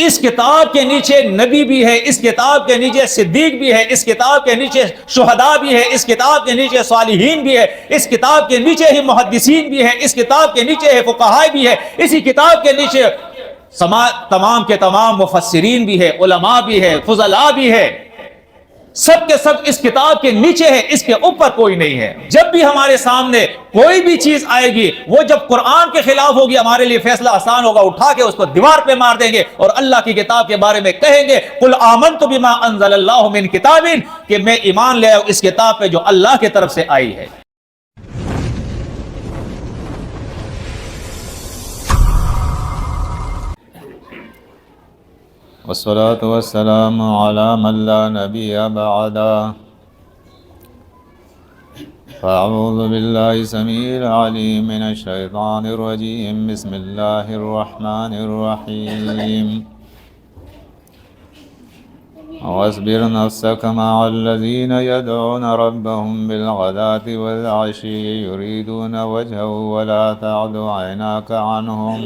اس کتاب کے نیچے نبی بھی ہے، اس کتاب کے نیچے صدیق بھی ہے، اس کتاب کے نیچے شہداء بھی ہے، اس کتاب کے نیچے صالحین بھی ہے، اس کتاب کے نیچے ہی محدثین بھی ہے، اس کتاب کے نیچے ہے فقہاء بھی ہے، اسی کتاب کے نیچے تمام کے تمام مفسرین بھی ہے، علماء بھی ہے، فضلاء بھی ہے، سب کے سب اس کتاب کے نیچے ہے، اس کے اوپر کوئی نہیں ہے۔ جب بھی ہمارے سامنے کوئی بھی چیز آئے گی، وہ جب قرآن کے خلاف ہوگی، ہمارے لیے فیصلہ آسان ہوگا، اٹھا کے اس کو دیوار پہ مار دیں گے اور اللہ کی کتاب کے بارے میں کہیں گے قل آمنت بما انزل اللہ من کتاب، کہ میں ایمان لے آؤں اس کتاب پہ جو اللہ کی طرف سے آئی ہے۔ والصلاة والسلام على من لا نبي بعده، فأعوذ بالله السميع العليم من الشيطان الرجيم، بسم الله الرحمن الرحيم، واصبر نفسك مع الذين يدعون ربهم بالغداة والعشي يريدون وجهه ولا تعد عيناك عنهم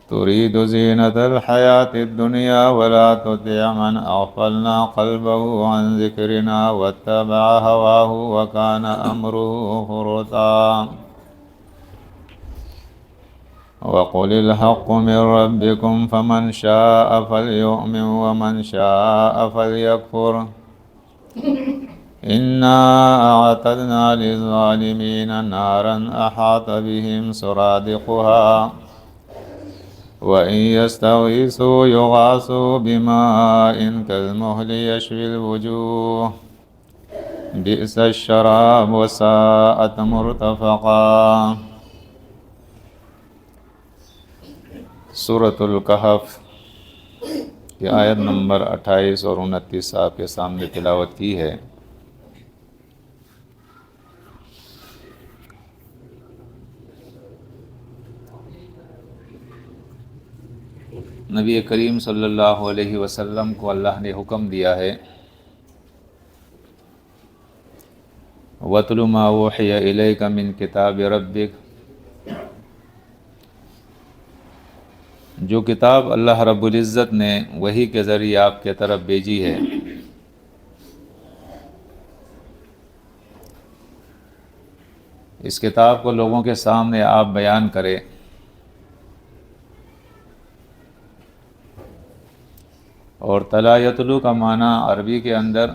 تريد زينة الحياة الدنيا ولا تطع من أغفلنا قلبه عن ذكرنا واتبع هواه وكان أمره فرطا وقل الحق من ربكم فمن شاء فليؤمن ومن شاء فليكفر إنا أعتدنا للظالمين نارا أحاط بهم سرادقها وَإِن يَسْتَغِيثُوا يُغَاثُوا بِمَاءٍ كَالْمُهْلِ يَشْوِي الْوُجُوهَ بِئْسَ الشَّرَابُ وَسَاءَتْ مُرْتَفَقًا۔ سورۃ الکہف کی آیت نمبر 28 اور 29 آپ کے سامنے تلاوت کی ہے۔ نبی کریم صلی اللہ علیہ وسلم کو اللہ نے حکم دیا ہے وَاتْلُ مَا أُوحِيَ إِلَيْكَ مِن كِتَابِ رَبِّكَ، جو کتاب اللہ رب العزت نے وحی کے ذریعے آپ کے طرف بھیجی ہے، اس کتاب کو لوگوں کے سامنے آپ بیان کریں، اور تلا یتلو کا معنی عربی کے اندر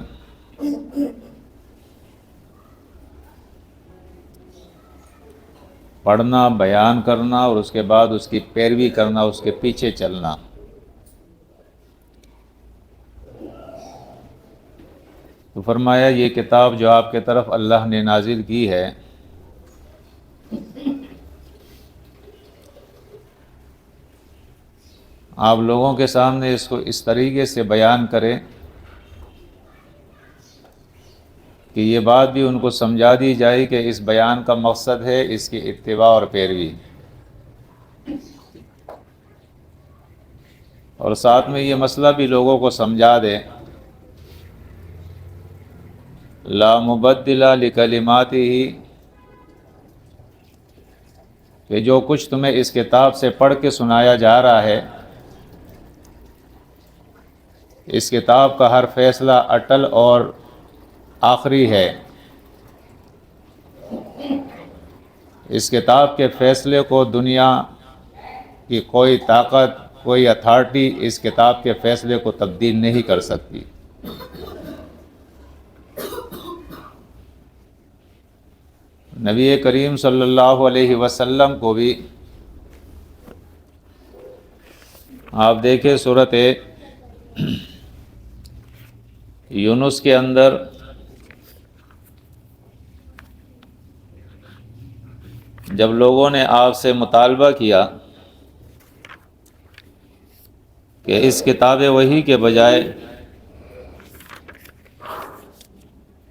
پڑھنا، بیان کرنا اور اس کے بعد اس کی پیروی کرنا، اس کے پیچھے چلنا۔ تو فرمایا یہ کتاب جو آپ کے طرف اللہ نے نازل کی ہے، آپ لوگوں کے سامنے اس کو اس طریقے سے بیان کریں کہ یہ بات بھی ان کو سمجھا دی جائے کہ اس بیان کا مقصد ہے اس کی اتباع اور پیروی، اور ساتھ میں یہ مسئلہ بھی لوگوں کو سمجھا دے لا مبدل لکلماتہ، کہ جو کچھ تمہیں اس کتاب سے پڑھ کے سنایا جا رہا ہے، اس کتاب کا ہر فیصلہ اٹل اور آخری ہے، اس کتاب کے فیصلے کو دنیا کی کوئی طاقت، کوئی اتھارٹی اس کتاب کے فیصلے کو تبدیل نہیں کر سکتی۔ نبی کریم صلی اللہ علیہ وسلم کو بھی آپ دیکھیں سورۃ یونس کے اندر جب لوگوں نے آپ سے مطالبہ کیا کہ اس کتاب وحی کے بجائے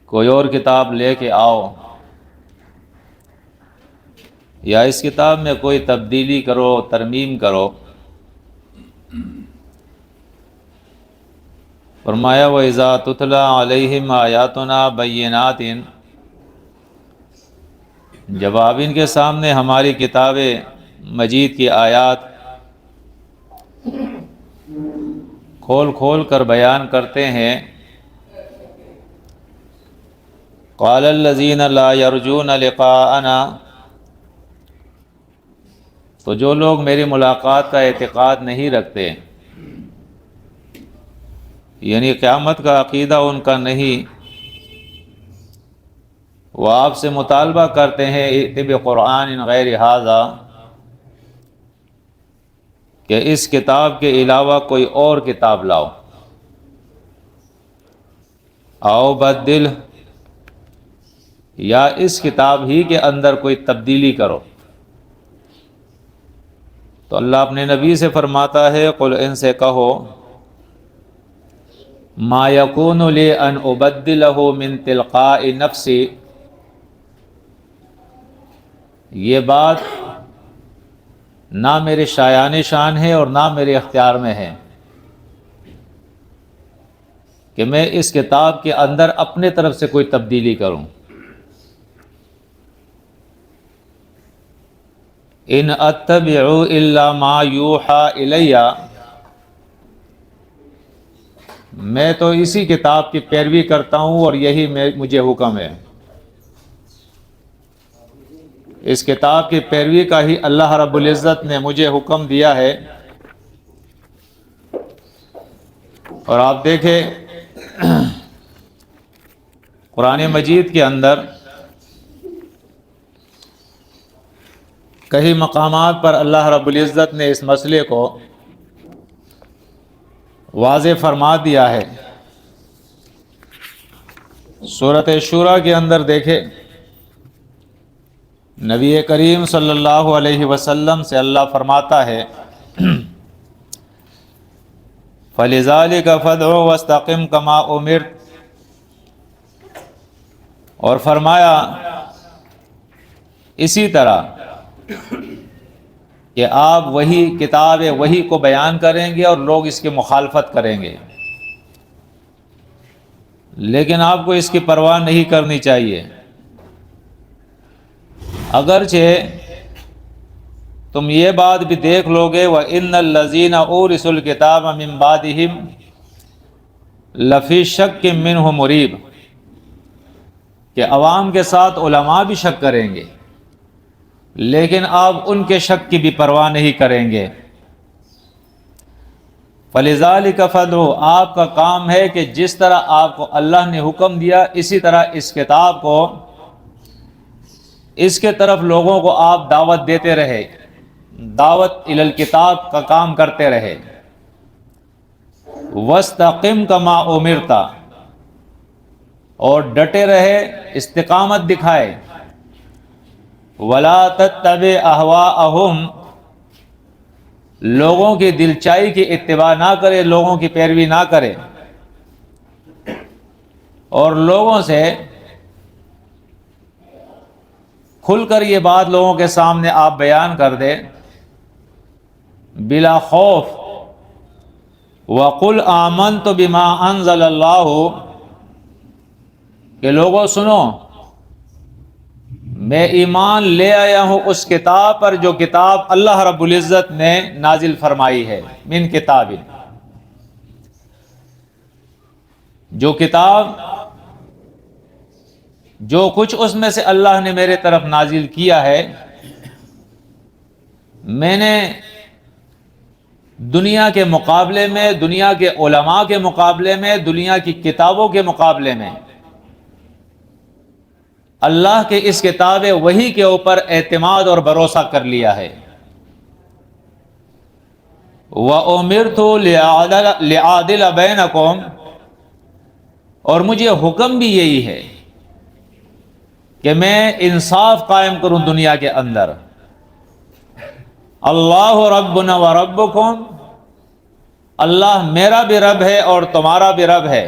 کوئی اور کتاب لے کے آؤ، یا اس کتاب میں کوئی تبدیلی کرو، ترمیم کرو، فرمایا وَإِذَا تُتْلَى عَلَيْهِمْ آيَاتُنَا بَيِّنَاتٍ، جب آپ ان کے سامنے ہماری کتاب مجید کی آیات کھول کھول کر بیان کرتے ہیں، قال الذین لا یرجون لقاءنا، تو جو لوگ میری ملاقات کا اعتقاد نہیں رکھتے، یعنی قیامت کا عقیدہ ان کا نہیں، وہ آپ سے مطالبہ کرتے ہیں ائت بقرآن غیر ھذا، کہ اس کتاب کے علاوہ کوئی اور کتاب لاؤ، او بدل، یا اس کتاب ہی کے اندر کوئی تبدیلی کرو۔ تو اللہ اپنے نبی سے فرماتا ہے قل، ان سے کہو، ما یکون لی ان ابدلہ من تلقاء نفسی، یہ بات نہ میرے شایان شان ہے اور نہ میرے اختیار میں ہے کہ میں اس کتاب کے اندر اپنے طرف سے کوئی تبدیلی کروں۔ ان اتبع الا ما یوحى الی، میں تو اسی کتاب کی پیروی کرتا ہوں اور یہی مجھے حکم ہے۔ اس کتاب کی پیروی کا ہی اللہ رب العزت نے مجھے حکم دیا ہے۔ اور آپ دیکھیں قرآن مجید کے اندر کئی مقامات پر اللہ رب العزت نے اس مسئلے کو واضح فرما دیا ہے۔ سورۃ شورى کے اندر دیکھیں، نبی کریم صلی اللہ علیہ وسلم سے اللہ فرماتا ہے فَلِذَلِكَ فَادْعُ وَاسْتَقِمْ كَمَا أُمِرْتَ، اور فرمایا اسی طرح کہ آپ وہی کتاب وہی کو بیان کریں گے اور لوگ اس کی مخالفت کریں گے، لیکن آپ کو اس کی پرواہ نہیں کرنی چاہیے۔ اگرچہ تم یہ بات بھی دیکھ لو گے وَإِنَّ الَّذِينَ أُورِثُوا الْكِتَابَ مِن بَعْدِهِمْ لَفِي شَكٍّ مِّنْهُ مُرِيبٍ، کہ عوام کے ساتھ علماء بھی شک کریں گے، لیکن آپ ان کے شک کی بھی پرواہ نہیں کریں گے۔ فَلِذَلِكَ فَادْعُ، آپ کا کام ہے کہ جس طرح آپ کو اللہ نے حکم دیا اسی طرح اس کتاب کو، اس کے طرف لوگوں کو آپ دعوت دیتے رہے، دعوت الی الکتاب کا کام کرتے رہے۔ وَاسْتَقِمْ كَمَا أُمِرْتَ، اور ڈٹے رہے، استقامت دکھائے۔ وَلَا تَتَّبِعْ أَهْوَاءَهُمْ، لوگوں کی دلچائی کی اتباع نہ کرے، لوگوں کی پیروی نہ کرے، اور لوگوں سے کھل کر یہ بات لوگوں کے سامنے آپ بیان کر دیں بلا خوف۔ وَقُلْ آمَنْتُ بِمَا أَنزَلَ اللَّهُ، کہ لوگوں سنو، میں ایمان لے آیا ہوں اس کتاب پر جو کتاب اللہ رب العزت نے نازل فرمائی ہے، من کتاب، جو کتاب، جو کچھ اس میں سے اللہ نے میرے طرف نازل کیا ہے، میں نے دنیا کے مقابلے میں، دنیا کے علماء کے مقابلے میں، دنیا کی کتابوں کے مقابلے میں اللہ کے اس کتاب وحی کے اوپر اعتماد اور بھروسہ کر لیا ہے۔ وَأُمِرْتُ لِأَعْدِلَ بَيْنَكُمْ، اور مجھے حکم بھی یہی ہے کہ میں انصاف قائم کروں دنیا کے اندر۔ اللہ ربنا وربکم، اللہ میرا بھی رب ہے اور تمہارا بھی رب ہے۔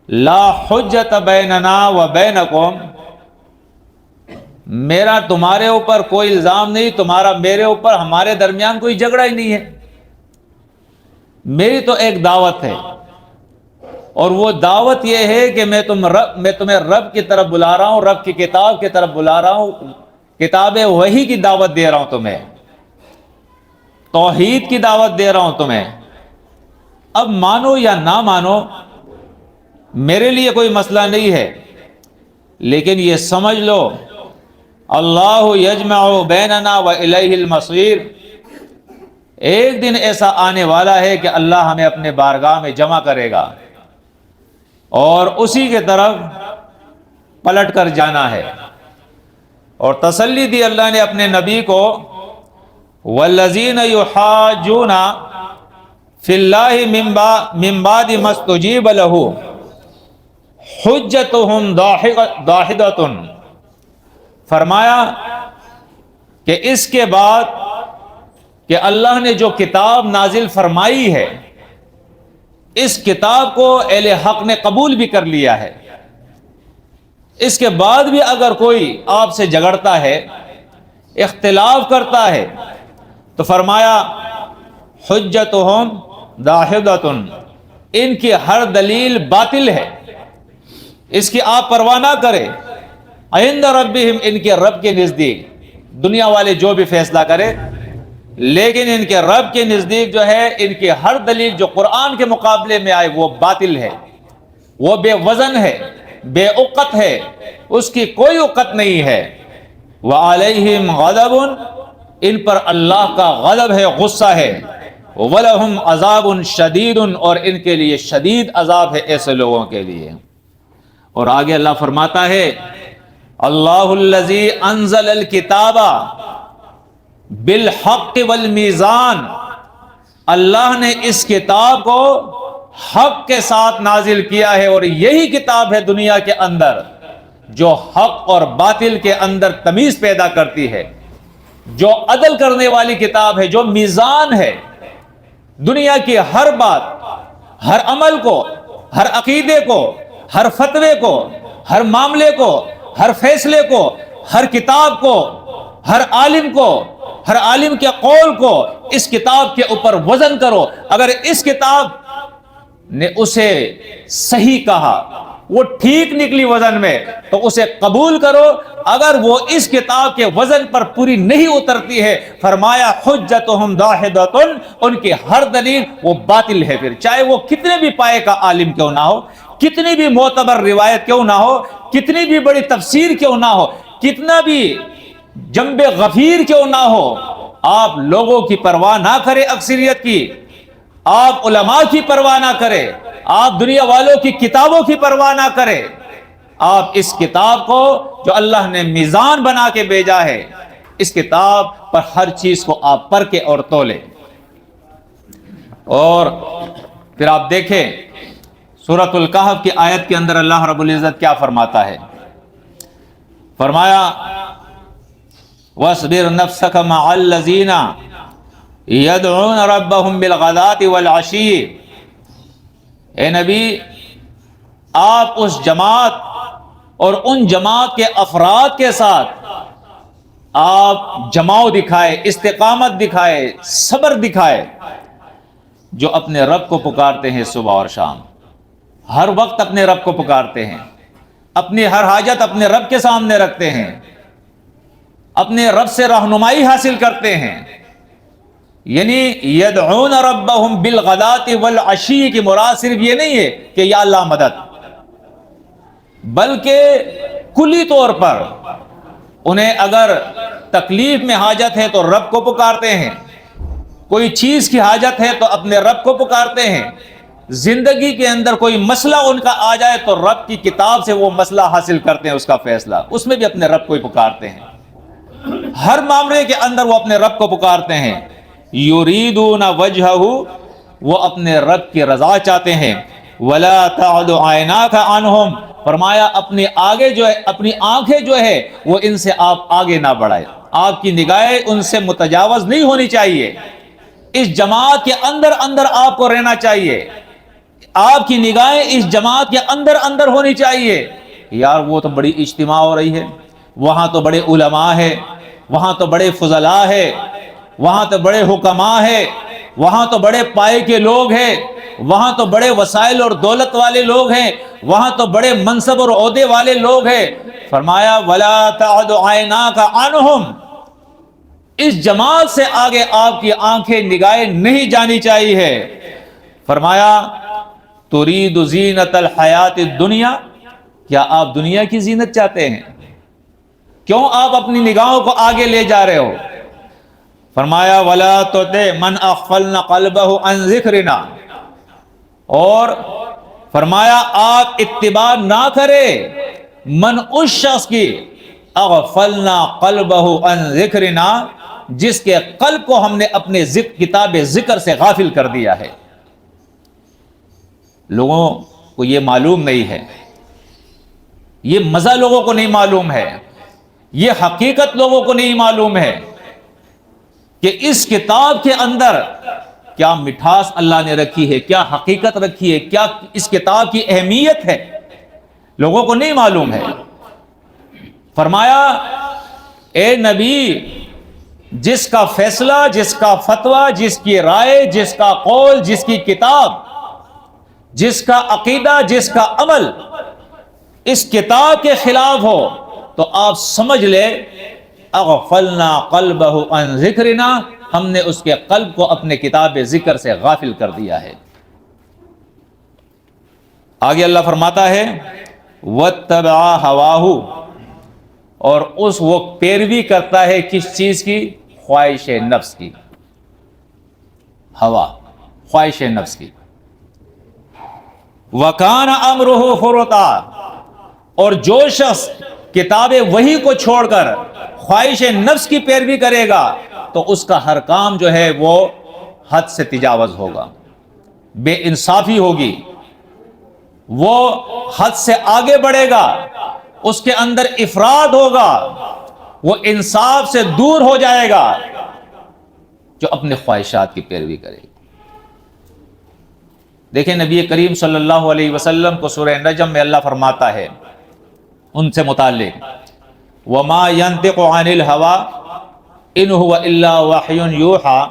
لا حجت بیننا و بینکم، میرا تمہارے اوپر کوئی الزام نہیں، تمہارا میرے اوپر، ہمارے درمیان کوئی جھگڑا ہی نہیں ہے۔ میری تو ایک دعوت ہے، اور وہ دعوت یہ ہے کہ میں تمہیں رب کی طرف بلا رہا ہوں، رب کی کتاب کی طرف بلا رہا ہوں، کتاب وحی کی دعوت دے رہا ہوں تمہیں، توحید کی دعوت دے رہا ہوں تمہیں۔ اب مانو یا نہ مانو میرے لیے کوئی مسئلہ نہیں ہے، لیکن یہ سمجھ لو اللہ یجمع بیننا و الیہ المصیر، ایک دن ایسا آنے والا ہے کہ اللہ ہمیں اپنے بارگاہ میں جمع کرے گا اور اسی کے طرف پلٹ کر جانا ہے۔ اور تسلی دی اللہ نے اپنے نبی کو، والذین یحاجون فی اللہ من بعد ما استجیب لہ حجتہم داحضۃ، فرمایا کہ اس کے بعد کہ اللہ نے جو کتاب نازل فرمائی ہے، اس کتاب کو اہل حق نے قبول بھی کر لیا ہے، اس کے بعد بھی اگر کوئی آپ سے جھگڑتا ہے، اختلاف کرتا ہے، تو فرمایا حجتہم داحضۃ، ان کی ہر دلیل باطل ہے، اس کی آپ پرواہ نہ کریں، عند ربہم، ان کے رب کے نزدیک، دنیا والے جو بھی فیصلہ کرے، لیکن ان کے رب کے نزدیک جو ہے ان کی ہر دلیل جو قرآن کے مقابلے میں آئے وہ باطل ہے، وہ بے وزن ہے، بے عقت ہے، اس کی کوئی عقت نہیں ہے۔ وعلیہم غضب، ان پر اللہ کا غضب ہے، غصہ ہے، ولہم عذاب شدید، اور ان کے لیے شدید عذاب ہے ایسے لوگوں کے لیے۔ اور آگے اللہ فرماتا ہے اللہ الذی انزل الکتاب بالحق والمیزان، اللہ نے اس کتاب کو حق کے ساتھ نازل کیا ہے، اور یہی کتاب ہے دنیا کے اندر جو حق اور باطل کے اندر تمیز پیدا کرتی ہے، جو عدل کرنے والی کتاب ہے، جو میزان ہے، دنیا کی ہر بات، ہر عمل کو، ہر عقیدے کو، ہر فتوے کو، ہر معاملے کو، ہر فیصلے کو، ہر کتاب کو، ہر عالم کو، ہر عالم کے قول کو اس کتاب کے اوپر وزن کرو، اگر اس کتاب نے اسے صحیح کہا، وہ ٹھیک نکلی وزن میں، تو اسے قبول کرو، اگر وہ اس کتاب کے وزن پر پوری نہیں اترتی ہے، فرمایا حجتہم داحضۃ، ان کی ہر دلیل وہ باطل ہے، پھر چاہے وہ کتنے بھی پائے کا عالم کیوں نہ ہو، کتنی بھی معتبر روایت کیوں نہ ہو، کتنی بھی بڑی تفسیر کیوں نہ ہو، کتنا بھی جنب غفیر کیوں نہ ہو، آپ لوگوں کی پرواہ نہ کرے، اکثریت کی، آپ علماء کی پرواہ نہ کرے، آپ دنیا والوں کی کتابوں کی پرواہ نہ کرے، آپ اس کتاب کو جو اللہ نے میزان بنا کے بھیجا ہے، اس کتاب پر ہر چیز کو آپ پرکھیں اور تولیں۔ اور پھر آپ دیکھیں سورۃ الکہف کی آیت کے اندر اللہ رب العزت کیا فرماتا ہے، فرمایا وَاصْبِرْ نَفْسَكَ مَعَ الَّذِينَ يَدْعُونَ رَبَّهُمْ بِالْغَدَاةِ وَالْعَشِيِّ، اے نبی آپ اس جماعت اور ان جماعت کے افراد کے ساتھ آپ جماؤ دکھائے، استقامت دکھائے، صبر دکھائے، جو اپنے رب کو پکارتے ہیں صبح اور شام، ہر وقت اپنے رب کو پکارتے ہیں، اپنی ہر حاجت اپنے رب کے سامنے رکھتے ہیں، اپنے رب سے رہنمائی حاصل کرتے ہیں۔ یعنی یدعون ربہم بالغداۃ والعشی کی مراد صرف یہ نہیں ہے کہ یا اللہ مدد، بلکہ کلی طور پر انہیں اگر تکلیف میں حاجت ہے تو رب کو پکارتے ہیں، کوئی چیز کی حاجت ہے تو اپنے رب کو پکارتے ہیں، زندگی کے اندر کوئی مسئلہ ان کا آ جائے تو رب کی کتاب سے وہ مسئلہ حاصل کرتے ہیں، اس کا فیصلہ، اس میں بھی اپنے رب کو ہی پکارتے ہیں، ہر معاملے کے اندر وہ اپنے رب کو پکارتے ہیں۔ یریدون وجہہ، وہ اپنے رب کی رضا چاہتے ہیں۔ ولا تعد عیناک عنہم، فرمایا اپنی آگے جو ہے، اپنی آنکھیں جو ہے وہ ان سے آپ آگے نہ بڑھائیں، آپ کی نگاہیں ان سے متجاوز نہیں ہونی چاہیے، اس جماعت کے اندر اندر آپ کو رہنا چاہیے، آپ کی نگاہیں اس جماعت کے اندر اندر ہونی چاہیے۔ یار وہ تو بڑی اجتماع ہو رہی ہے، وہاں تو بڑے علماء ہیں، وہاں تو بڑے فضلاء ہیں، وہاں تو بڑے حکماء ہیں، وہاں تو بڑے پائے کے لوگ ہیں، وہاں تو بڑے وسائل اور دولت والے لوگ ہیں، وہاں تو بڑے منصب اور عہدے والے لوگ ہیں۔ فرمایا ولا تعد عیناک عنہم، اس جماعت سے آگے آپ کی آنکھیں نگاہیں نہیں جانی چاہیے۔ فرمایا ترید زینت الحیات الدنیا، کیا آپ دنیا کی زینت چاہتے ہیں؟ کیوں آپ اپنی نگاہوں کو آگے لے جا رہے ہو؟ فرمایا ولا تطع من اغفلنا قلبہ عن ذکرنا، اور فرمایا آپ اتباع نہ کرے من اس شخص کی اغفلنا قلبہ عن ذکرنا، جس کے قلب کو ہم نے اپنے کتاب ذکر سے غافل کر دیا ہے۔ لوگوں کو یہ معلوم نہیں ہے، یہ مزہ لوگوں کو نہیں معلوم ہے، یہ حقیقت لوگوں کو نہیں معلوم ہے کہ اس کتاب کے اندر کیا مٹھاس اللہ نے رکھی ہے، کیا حقیقت رکھی ہے، کیا اس کتاب کی اہمیت ہے، لوگوں کو نہیں معلوم ہے۔ فرمایا اے نبی، جس کا فیصلہ، جس کا فتویٰ، جس کی رائے، جس کا قول، جس کی کتاب، جس کا عقیدہ، جس کا عمل اس کتاب کے خلاف ہو تو آپ سمجھ لے اغفلنا قلبہ عن ذکرنا، ہم نے اس کے قلب کو اپنے کتاب ذکر سے غافل کر دیا ہے۔ آگے اللہ فرماتا ہے واتبع ہواہ، اور وہ پیروی کرتا ہے کس چیز کی؟ خواہش نفس کی، ہوا، خواہش نفس کی۔ وکان امرہ فرطا، اور جو شخص کتاب وحی کو چھوڑ کر خواہش نفس کی پیروی کرے گا تو اس کا ہر کام جو ہے وہ حد سے تجاوز ہوگا، بے انصافی ہوگی، وہ حد سے آگے بڑھے گا، اس کے اندر افراد ہوگا، وہ انصاف سے دور ہو جائے گا جو اپنے خواہشات کی پیروی کرے گا۔ دیکھیں نبی کریم صلی اللہ علیہ وسلم کو سورہ نجم میں اللہ فرماتا ہے ان سے متعلق وما ينطق عن الهوى ان هو الا وحی یوحى،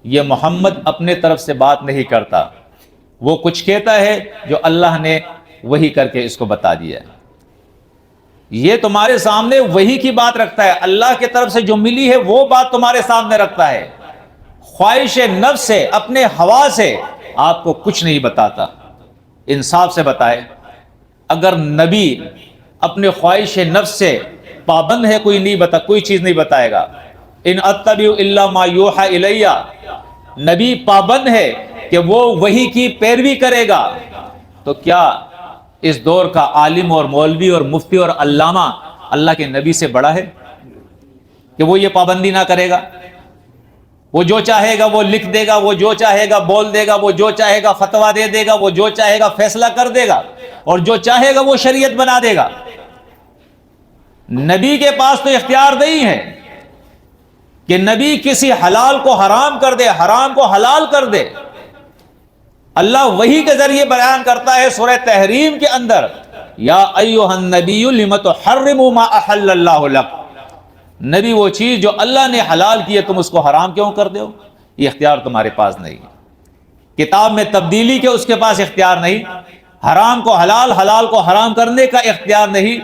یہ محمد اپنے طرف سے بات نہیں کرتا، وہ کچھ کہتا ہے جو اللہ نے وحی کر کے اس کو بتا دیا ہے۔ یہ تمہارے سامنے وحی کی بات رکھتا ہے، اللہ کی طرف سے جو ملی ہے وہ بات تمہارے سامنے رکھتا ہے، خواہش نفس سے، اپنے ہوا سے آپ کو کچھ نہیں بتاتا۔ انصاف سے بتائے، اگر نبی اپنے خواہش نفس سے پابند ہے، کوئی چیز نہیں بتائے گا۔ ان اتبع الا ما یوحى الی، نبی پابند ہے کہ وہ وحی کی پیروی کرے گا، تو کیا اس دور کا عالم اور مولوی اور مفتی اور علامہ اللہ کے نبی سے بڑا ہے کہ وہ یہ پابندی نہ کرے گا؟ وہ جو چاہے گا وہ لکھ دے گا، وہ جو چاہے گا بول دے گا، وہ جو چاہے گا فتویٰ دے دے گا، وہ جو چاہے گا فیصلہ کر دے گا، اور جو چاہے گا وہ شریعت بنا دے گا۔ نبی کے پاس تو اختیار نہیں ہے کہ نبی کسی حلال کو حرام کر دے، حرام کو حلال کر دے۔ اللہ وحی کے ذریعے بیان کرتا ہے سورہ تحریم کے اندر یا ایھا النبی لم تحرم ما احل اللہ لک، نبی وہ چیز جو اللہ نے حلال کی ہے تم اس کو حرام کیوں کر دے ہو؟ یہ اختیار تمہارے پاس نہیں ہے۔ کتاب میں تبدیلی کے اس کے پاس اختیار نہیں، حرام کو حلال، حلال کو حرام کرنے کا اختیار نہیں،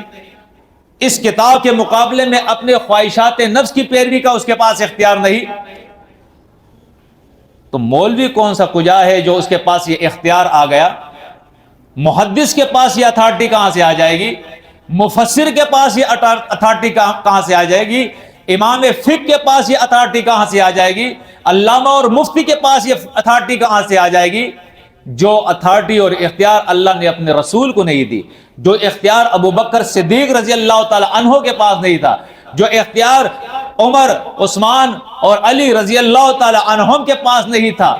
اس کتاب کے مقابلے میں اپنے خواہشات نفس کی پیروی کا اس کے پاس اختیار نہیں۔ تو مولوی کون سا کجا ہے جو اس کے پاس یہ اختیار آ گیا؟ محدث کے پاس یہ اتھارٹی کہاں سے آ جائے گی؟ مفسر کے پاس یہ اتھارٹی کہاں سے آ جائے گی؟ امام فقہ کے پاس یہ اتھارٹی کہاں سے آ جائے گی؟ علامہ اور مفتی کے پاس یہ اتھارٹی کہاں سے آ جائے گی؟ جو اتھارٹی اور اختیار اللہ نے اپنے رسول کو نہیں دی، جو اختیار ابو بکر صدیق رضی اللہ تعالی عنہ کے پاس نہیں تھا، جو اختیار عمر، عثمان اور علی رضی اللہ تعالی عنہم کے پاس نہیں تھا،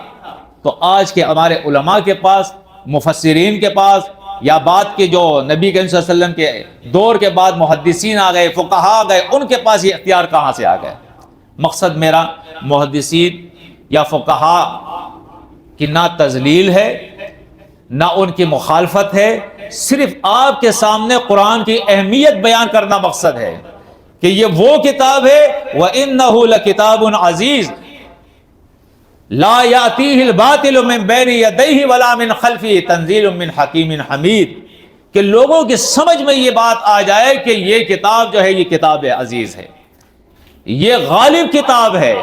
تو آج کے ہمارے علماء کے پاس، مفسرین کے پاس، یا بعد کے جو نبی کریم صلی اللہ علیہ وسلم کے دور کے بعد محدثین آ گئے، فقہاء آ گئے، ان کے پاس یہ اختیار کہاں سے آ گئے؟ مقصد میرا محدثین یا فقہاء کی نہ تذلیل ہے نہ ان کی مخالفت ہے، صرف آپ کے سامنے قرآن کی اہمیت بیان کرنا مقصد ہے کہ یہ وہ کتاب ہے وَإِنَّهُ لَكِتَابٌ عَزِيزٌ لا یاتیہ الباطل من بین یدیہ ولا من خلفہ تنزیل من حکیم حمید، کہ لوگوں کی سمجھ میں یہ بات آ جائے کہ یہ کتاب جو ہے یہ کتاب عزیز ہے، یہ غالب کتاب ہے،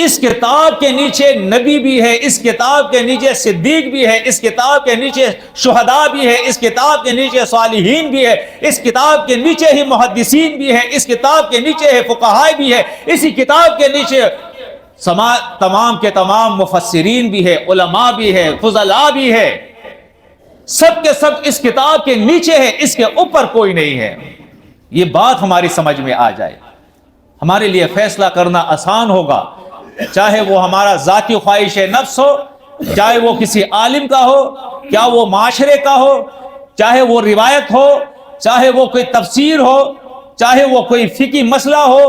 اس کتاب کے نیچے نبی بھی ہے، اس کتاب کے نیچے صدیق بھی ہے، اس کتاب کے نیچے شہداء بھی ہے، اس کتاب کے نیچے صالحین بھی ہے، اس کتاب کے نیچے ہی محدثین بھی ہے، اس کتاب کے نیچے ہے فقہاء بھی ہے، اسی کتاب کے نیچے تمام کے تمام مفسرین بھی ہے، علماء بھی ہے، فضلاء بھی ہے، سب کے سب اس کتاب کے نیچے ہے، اس کے اوپر کوئی نہیں ہے۔ یہ بات ہماری سمجھ میں آ جائے، ہمارے لیے فیصلہ کرنا آسان ہوگا، چاہے وہ ہمارا ذاتی خواہش نفس ہو، چاہے وہ کسی عالم کا ہو، کیا وہ معاشرے کا ہو، چاہے وہ روایت ہو، چاہے وہ کوئی تفسیر ہو، چاہے وہ کوئی فقہی مسئلہ ہو،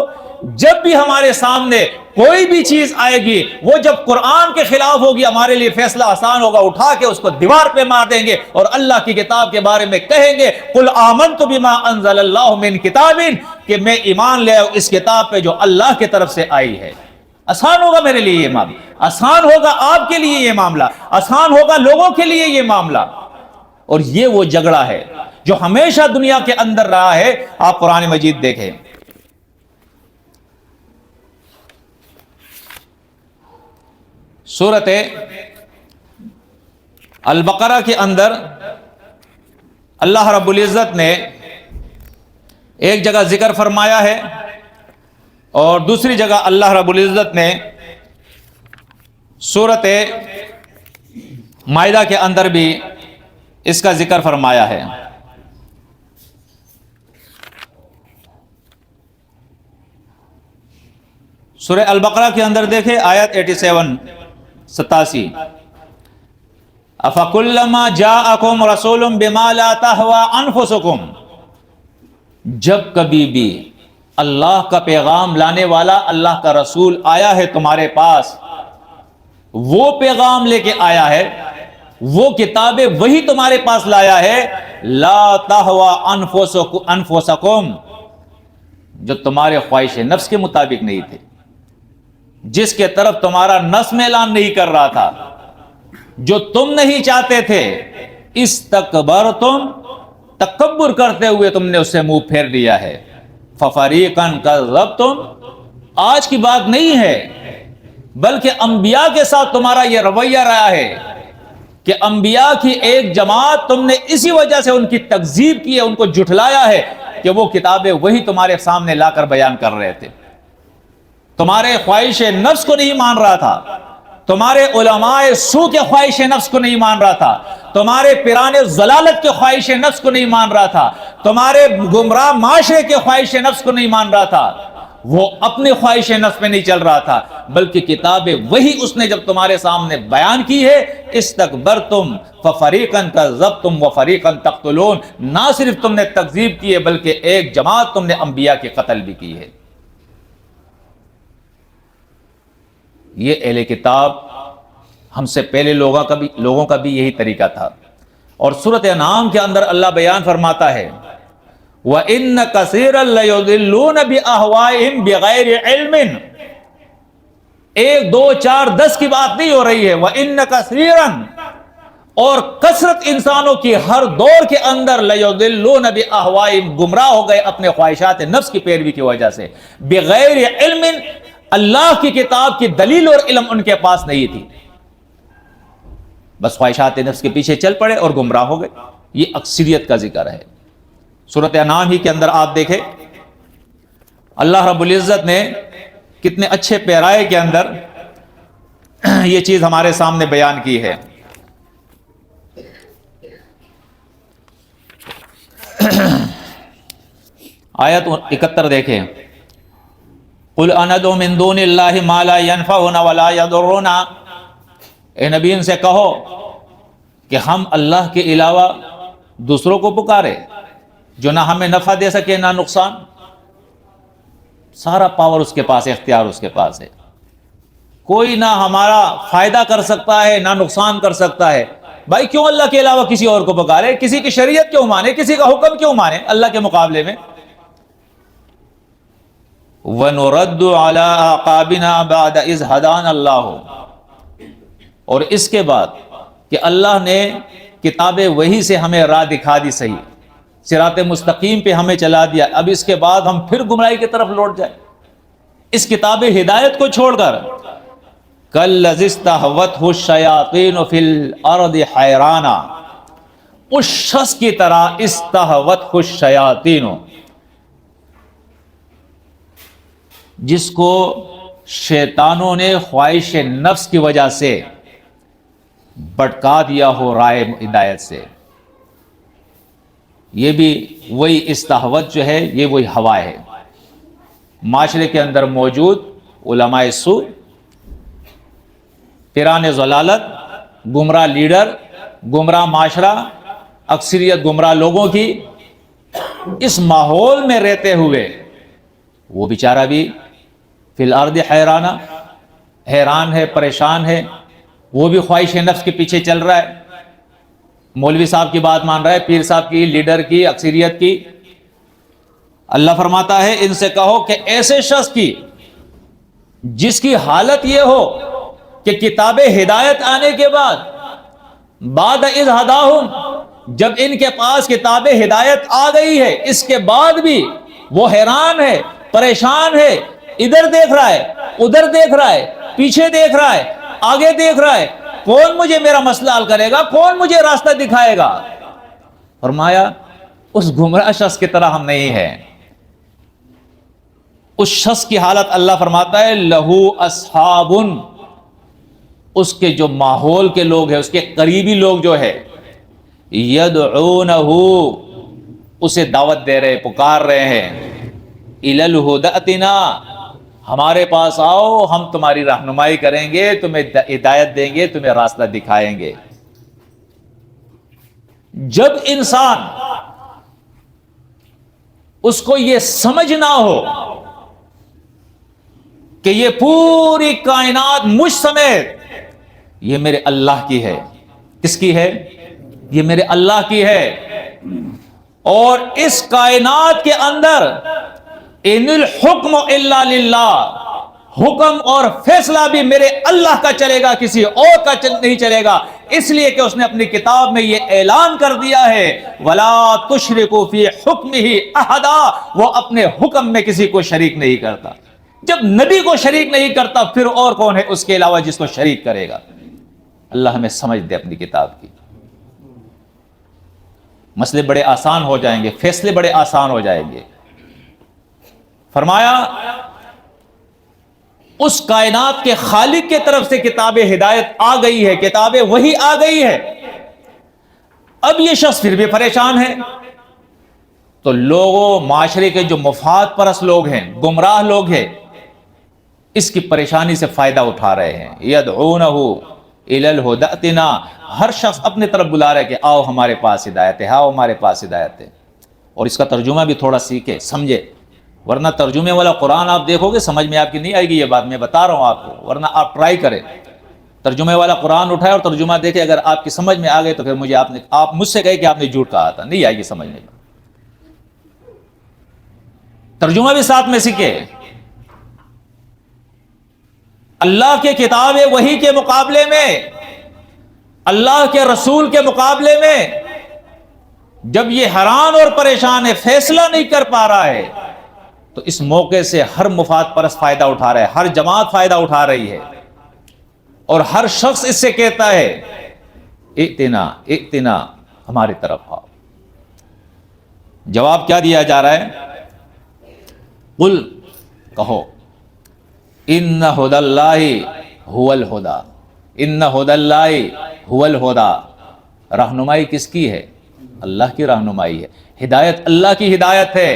جب بھی ہمارے سامنے کوئی بھی چیز آئے گی، وہ جب قرآن کے خلاف ہوگی، ہمارے لیے فیصلہ آسان ہوگا، اٹھا کے اس کو دیوار پہ مار دیں گے اور اللہ کی کتاب کے بارے میں کہیں گے قل آمنت بما انزل اللہ من کتاب، کہ میں ایمان لے آؤں اس کتاب پہ جو اللہ کی طرف سے آئی ہے۔ آسان ہوگا میرے لیے یہ معاملہ، آسان ہوگا آپ کے لیے یہ معاملہ، آسان ہوگا لوگوں کے لیے یہ معاملہ۔ اور یہ وہ جھگڑا ہے جو ہمیشہ دنیا کے اندر رہا ہے۔ آپ قرآن مجید دیکھیں، سورۃ البقرہ کے اندر اللہ رب العزت نے ایک جگہ ذکر فرمایا ہے اور دوسری جگہ اللہ رب العزت نے سورۃ مائدہ کے اندر بھی اس کا ذکر فرمایا ہے۔ سورہ البقرہ کے اندر دیکھیں آیت 87 افکلما جاءکم رسول بما لا تہوی انفسکم، جب کبھی بھی اللہ کا پیغام لانے والا اللہ کا رسول آیا ہے تمہارے پاس، وہ پیغام لے کے آیا ہے، وہ کتابیں وہی تمہارے پاس لایا ہے، لا تہوی انفسکم، جو تمہارے خواہش نفس کے مطابق نہیں تھے، جس کے طرف تمہارا نفس میلان نہیں کر رہا تھا، جو تم نہیں چاہتے تھے، استکبرتم، تکبر کرتے ہوئے تم نے اس سے منہ پھیر لیا ہے، ففریقاً کذبتم، آج کی بات نہیں ہے بلکہ انبیاء کے ساتھ تمہارا یہ رویہ رہا ہے کہ انبیاء کی ایک جماعت تم نے اسی وجہ سے ان کی تکذیب کی ہے، ان کو جھٹلایا ہے کہ وہ کتابیں وہی تمہارے سامنے لا کر بیان کر رہے تھے، تمہارے خواہش نفس کو نہیں مان رہا تھا، تمہارے علماء سو کے خواہش نفس کو نہیں مان رہا تھا، تمہارے پیران ضلالت کے خواہش نفس کو نہیں مان رہا تھا، تمہارے گمراہ معاشرے کے خواہش نفس کو نہیں مان رہا تھا، وہ اپنے خواہش نفس میں نہیں چل رہا تھا، بلکہ کتابیں وہی اس نے جب تمہارے سامنے بیان کی ہے، استکبرتم ففریقاً کذبتم وفریقاً تقتلون، نہ صرف تم نے تکذیب کی ہے بلکہ ایک جماعت تم نے انبیاء کے قتل بھی کی ہے۔ یہ اہل کتاب ہم سے پہلے لوگوں کا بھی یہی طریقہ تھا۔ اور سورۃ انعام کے اندر اللہ بیان فرماتا ہے وَإِنَّ كَثِيرًا لَيُضِلُّونَ بِأَهْوَائِهِمْ بِغَيْرِ عِلْمٍ، 1 2 4 10 کی بات نہیں ہو رہی ہے، وَإِنَّ كَثِيرًا، اور کثرت انسانوں کی ہر دور کے اندر لَيُضِلُّونَ بِأَهْوَائِهِمْ، گمراہ ہو گئے اپنے خواہشات نفس کی پیروی کی وجہ سے، بغیر علم، اللہ کی کتاب کی دلیل اور علم ان کے پاس نہیں تھی، بس خواہشات نفس کے پیچھے چل پڑے اور گمراہ ہو گئے۔ یہ اکثریت کا ذکر ہے۔ سورۃ انعام ہی کے اندر آپ دیکھیں اللہ رب العزت نے کتنے اچھے پیرائے کے اندر یہ چیز ہمارے سامنے بیان کی ہے۔ آیت 71 دیکھیں، قل اندعو من دون اللہ ما لا ينفعنا ولا يضرنا، اے نبی ان سے کہو کہ ہم اللہ کے علاوہ دوسروں کو پکارے جو نہ ہمیں نفع دے سکے نہ نقصان، سارا پاور اس کے پاس ہے، اختیار اس کے پاس ہے، کوئی نہ ہمارا فائدہ کر سکتا ہے نہ نقصان کر سکتا ہے۔ بھائی کیوں اللہ کے علاوہ کسی اور کو پکارے، کسی کی شریعت کیوں مانے، کسی کا حکم کیوں مانے اللہ کے مقابلے میں؟ وَنُرَدُّ عَلَىٰ أَعْقَابِنَا بَعْدَ إِذْ هَدَانَا اللَّهُ، اور اس کے بعد کہ اللہ نے کتاب وحی سے ہمیں راہ دکھا دی، صحیح صراط مستقیم پہ ہمیں چلا دیا، اب اس کے بعد ہم پھر گمراہی کی طرف لوٹ جائیں، اس کتاب ہدایت کو چھوڑ کر کالذی استہوتہ الشیاطین فی الارض حیرانا، اس شخص کی طرح استہوتہ الشیاطین، جس کو شیطانوں نے خواہش نفس کی وجہ سے بھٹکا دیا ہو رائے ہدایت سے. یہ بھی وہی استہوت جو ہے، یہ وہی ہوا ہے معاشرے کے اندر موجود. علماء سوء، پیران ضلالت، گمراہ لیڈر، گمراہ معاشرہ، اکثریت گمراہ لوگوں کی اس ماحول میں رہتے ہوئے وہ بیچارہ بھی فی الارض حیرانہ، حیران ہے، پریشان ہے. وہ بھی خواہش نفس کے پیچھے چل رہا ہے، مولوی صاحب کی بات مان رہا ہے، پیر صاحب کی، لیڈر کی، اکثریت کی. اللہ فرماتا ہے ان سے کہو کہ ایسے شخص کی جس کی حالت یہ ہو کہ کتاب ہدایت آنے کے بعد اذ ہداہم، جب ان کے پاس کتاب ہدایت آ گئی ہے اس کے بعد بھی وہ حیران ہے، پریشان ہے، ادھر دیکھ رہا ہے، ادھر دیکھ رہا ہے، پیچھے دیکھ رہا ہے، آگے دیکھ رہا ہے، کون مجھے میرا مسئلہ حل کرے گا، کون مجھے راستہ دکھائے گا. فرمایا اس گمراہ شخص کی طرح ہم نہیں ہیں. اس شخص کی حالت اللہ فرماتا ہے لہو اصحاب، اس کے جو ماحول کے لوگ ہیں، اس کے قریبی لوگ جو ہے، یدعونہ، اسے دعوت دے رہے، پکار رہے ہیں، الی الہدی ائتنا، ہمارے پاس آؤ، ہم تمہاری رہنمائی کریں گے، تمہیں ہدایت دیں گے، تمہیں راستہ دکھائیں گے. جب انسان اس کو یہ سمجھ نہ ہو کہ یہ پوری کائنات مجھ سمیت یہ میرے اللہ کی ہے. کس کی ہے؟ یہ میرے اللہ کی ہے. اور اس کائنات کے اندر ان الحکم الا للہ، حکم اور فیصلہ بھی میرے اللہ کا چلے گا، کسی اور کا نہیں چلے گا. اس لیے کہ اس نے اپنی کتاب میں یہ اعلان کر دیا ہے ولا تشرکوا فی حکمہ احدا، وہ اپنے حکم میں کسی کو شریک نہیں کرتا. جب نبی کو شریک نہیں کرتا پھر اور کون ہے اس کے علاوہ جس کو شریک کرے گا. اللہ ہمیں سمجھ دے اپنی کتاب کی. مسئلے بڑے آسان ہو جائیں گے، فیصلے بڑے آسان ہو جائیں گے. فرمایا اس کائنات کے خالق کے طرف سے کتاب ہدایت آ گئی ہے، کتاب وحی آ گئی ہے. اب یہ شخص پھر بھی پریشان ہے تو لوگوں، معاشرے کے جو مفاد پرست لوگ ہیں، گمراہ لوگ ہیں، اس کی پریشانی سے فائدہ اٹھا رہے ہیں. یدعونہ الی الہدی ائتنا، ہر شخص اپنے طرف بلا رہا ہے کہ آؤ ہمارے پاس ہدایت ہے، آؤ ہمارے پاس ہدایت ہے. اور اس کا ترجمہ بھی تھوڑا سیکھے، سمجھے، ورنہ ترجمے والا قرآن آپ دیکھو گے سمجھ میں آپ کی نہیں آئے گی. یہ بات میں بتا رہا ہوں آپ کو، ورنہ آپ ٹرائی کریں، ترجمے والا قرآن اٹھائے اور ترجمہ دیکھے. اگر آپ کی سمجھ میں آ گئے تو پھر آپ مجھ سے کہے کہ آپ نے جھوٹ کہا تھا، نہیں آئے گی سمجھ میں. ترجمہ بھی ساتھ میں سیکھے. اللہ کے کتاب وحی کے مقابلے میں، اللہ کے رسول کے مقابلے میں جب یہ حیران اور پریشان ہے، فیصلہ نہیں کر پا رہا ہے، تو اس موقع سے ہر مفاد پرست فائدہ اٹھا رہا ہے، ہر جماعت فائدہ اٹھا رہی ہے، اور ہر شخص اس سے کہتا ہے ائتنا ائتنا، ہماری طرف آؤ. جواب کیا دیا جا رہا ہے؟ قل، کہو، ان ھدی اللہ ھو الھدی، ان ھدی اللہ ھو الھدی. رہنمائی کس کی ہے؟ اللہ کی رہنمائی ہے. ہدایت اللہ کی ہدایت ہے.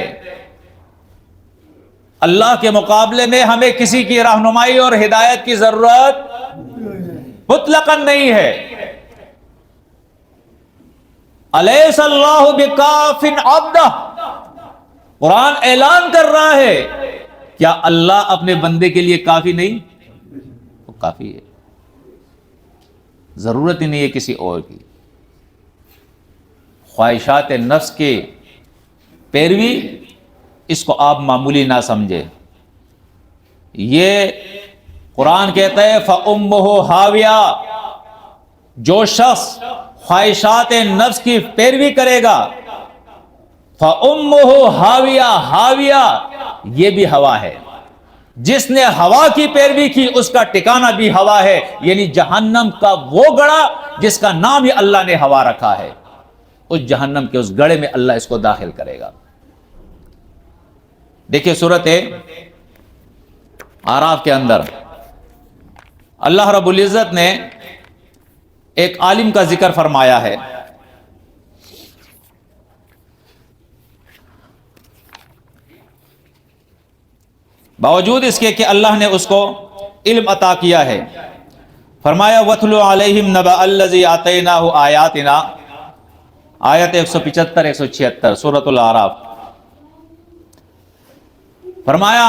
اللہ کے مقابلے میں ہمیں کسی کی رہنمائی اور ہدایت کی ضرورت مطلقاً نہیں ہے. الیس اللہ بکاف عبدہ، قرآن اعلان کر رہا ہے، کیا اللہ اپنے بندے کے لیے کافی نہیں؟ وہ کافی ہے، ضرورت ہی نہیں ہے کسی اور کی. خواہشات نفس کے پیروی، اس کو آپ معمولی نہ سمجھے. یہ قرآن کہتا ہے فَأُمُّهُ ہاویہ، جو شخص خواہشات نفس کی پیروی کرے گا، فَأُمُّهُ ہاویہ، ہاویہ یہ بھی ہوا ہے. جس نے ہوا کی پیروی کی اس کا ٹھکانہ بھی ہوا ہے، یعنی جہنم کا وہ گڑھا جس کا نام ہی اللہ نے ہوا رکھا ہے، اس جہنم کے اس گڑھے میں اللہ اس کو داخل کرے گا۔ دیکھیے سورۃ اعراف کے اندر اللہ رب العزت نے ایک عالم کا ذکر فرمایا ہے، باوجود اس کے کہ اللہ نے اس کو علم عطا کیا ہے۔ فرمایا وَاتْلُ عَلَيْهِمْ نَبَأَ الَّذِي آتَيْنَاهُ آيَاتِنَا، آیت 175 176 سورۃ الاعراف۔ فرمایا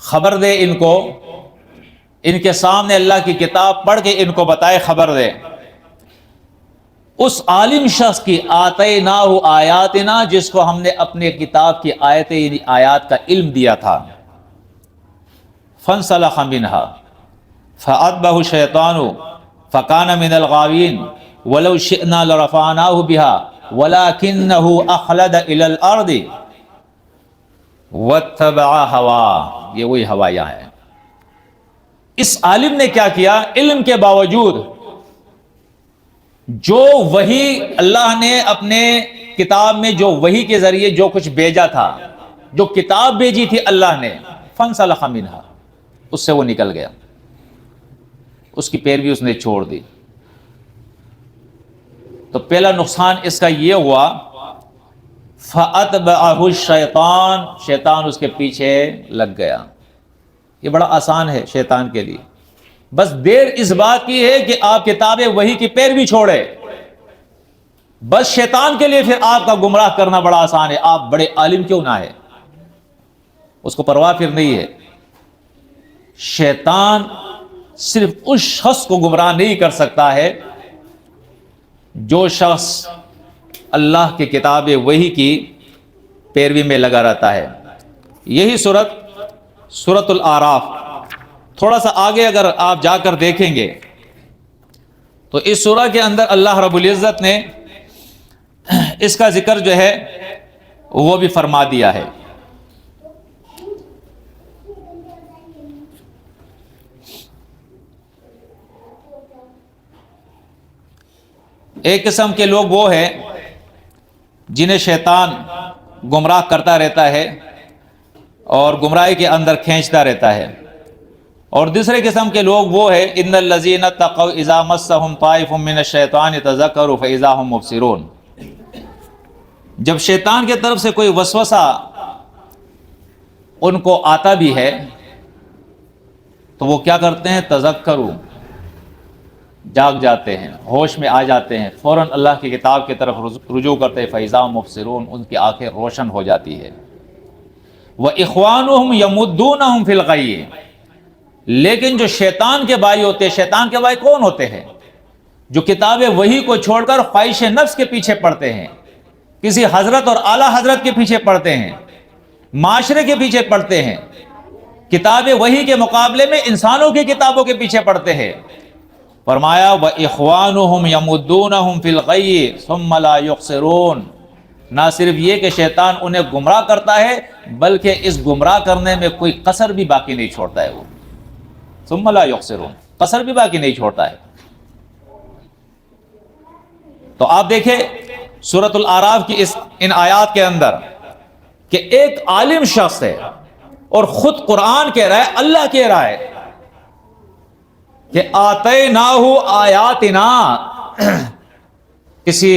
خبر دے ان کو، ان کے سامنے اللہ کی کتاب پڑھ کے ان کو بتائے، خبر دے اس عالم شخص کی آتیناہ آیاتنا، جس کو ہم نے اپنے کتاب کی آیتیں یعنی آیات کا علم دیا تھا۔ فانسلخ منها فأتبعه الشیطان فکان من الغاوین ولو شئنا لرفعناه بها ولكنه اخلد الى الارض واتبع هواه، یہ وہی ہوایاں ہے۔ اس عالم نے کیا کیا؟ علم کے باوجود جو وحی اللہ نے اپنے کتاب میں جو وحی کے ذریعے جو کچھ بھیجا تھا، جو کتاب بھیجی تھی اللہ نے، فانسلخ منها، اس سے وہ نکل گیا، اس کی پیروی اس نے چھوڑ دی۔ تو پہلا نقصان اس کا یہ ہوا فَأَتْبَعَهُ الشَّيْطَانُ، شیطان اس کے پیچھے لگ گیا۔ یہ بڑا آسان ہے شیطان کے لیے، بس دیر اس بات کی ہے کہ آپ کتاب وحی کی پیروی چھوڑے، بس شیطان کے لیے پھر آپ کا گمراہ کرنا بڑا آسان ہے، آپ بڑے عالم کیوں نہ ہے، اس کو پرواہ پھر نہیں ہے۔ شیطان صرف اس شخص کو گمراہ نہیں کر سکتا ہے جو شخص اللہ کی کتاب وحی کی پیروی میں لگا رہتا ہے۔ یہی سورۃ الاعراف، تھوڑا سا آگے اگر آپ جا کر دیکھیں گے تو اس سورہ کے اندر اللہ رب العزت نے اس کا ذکر جو ہے وہ بھی فرما دیا ہے۔ ایک قسم کے لوگ وہ ہیں جنہیں شیطان گمراہ کرتا رہتا ہے اور گمراہی کے اندر کھینچتا رہتا ہے، اور دوسرے قسم کے لوگ وہ ہیں ان الذین اتقوا اذا مسهم طائف من الشیطان تذکروا فاذا هم مبصرون، جب شیطان کی طرف سے کوئی وسوسہ ان کو آتا بھی ہے تو وہ کیا کرتے ہیں؟ تذکروا، جاگ جاتے ہیں، ہوش میں آ جاتے ہیں، فوراً اللہ کی کتاب کی طرف رجوع کرتے ہیں، فَإِذَا هُمْ مُبْصِرُونَ، ان کی آنکھیں روشن ہو جاتی ہے۔ وَإِخْوَانُهُمْ يَمُدُّونَهُمْ فِي الْغَيِّ، لیکن جو شیطان کے بھائی ہوتے ہیں، شیطان کے بھائی کون ہوتے ہیں؟ جو کتاب وحی کو چھوڑ کر خواہش نفس کے پیچھے پڑتے ہیں، کسی حضرت اور اعلیٰ حضرت کے پیچھے پڑتے ہیں، معاشرے کے پیچھے پڑتے ہیں، کتاب وحی کے مقابلے میں انسانوں کی کتابوں کے پیچھے پڑتے ہیں۔ فرمایا وَإِخْوَانُهُمْ يَمُدُّونَهُمْ فِي الْغَيِّ ثُمَّ لَا يُقْصِرُونَ، نہ صرف یہ کہ شیطان انہیں گمراہ کرتا ہے بلکہ اس گمراہ کرنے میں کوئی قصر بھی باقی نہیں چھوڑتا ہے، وہ ثُمَّ لَا يُقْصِرُونَ، قصر بھی باقی نہیں چھوڑتا ہے۔ تو آپ دیکھیں سورۃ الاعراف کی ان آیات کے اندر کہ ایک عالم شخص ہے اور خود قرآن کہہ رہا ہے، اللہ کہہ رہا ہے کہ آتیناہ آیاتنا، کسی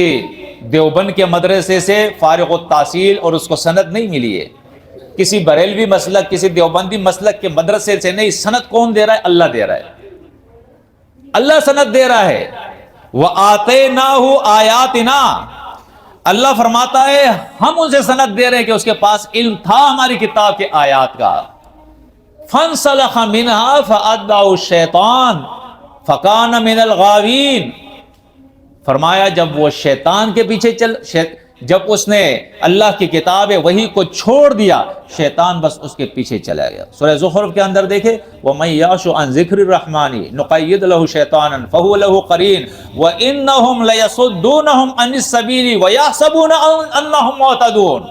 دیوبند کے مدرسے سے فارغ التحصیل اور اس کو سند نہیں ملی ہے، کسی بریلوی مسلک، کسی دیوبندی مسلک کے مدرسے سے نہیں، سند کون دے رہا ہے؟ اللہ دے رہا ہے، اللہ سند دے رہا ہے۔ وَآتَيْنَاهُ آیاتنا، اللہ فرماتا ہے ہم اسے سند دے رہے ہیں کہ اس کے پاس علم تھا ہماری کتاب کے آیات کا۔ فَانْسَلَخَ مِنْهَا فَأَتْبَعَهُ الشَّيْطَانُ فَكَانَ مِنَ الْغَاوِينَ، فرمایا جب وہ شیطان کے پیچھے جب اس نے اللہ کی کتاب وحی کو چھوڑ دیا، شیطان بس اس کے پیچھے چلا گیا۔ سورہ زخرف کے اندر دیکھیں وَمَن يَعْشُ عَنْ ذِكْرِ الرَّحْمَنِ نُقَيِّضْ لَهُ شَيْطَانًا فَهُوَ لَهُ قَرِينٌ وَإِنَّهُمْ لَيَصُدُّونَهُمْ عَنِ السَّبِيلِ وَيَحْسَبُونَ أَنَّهُمْ مُهْتَدُونَ،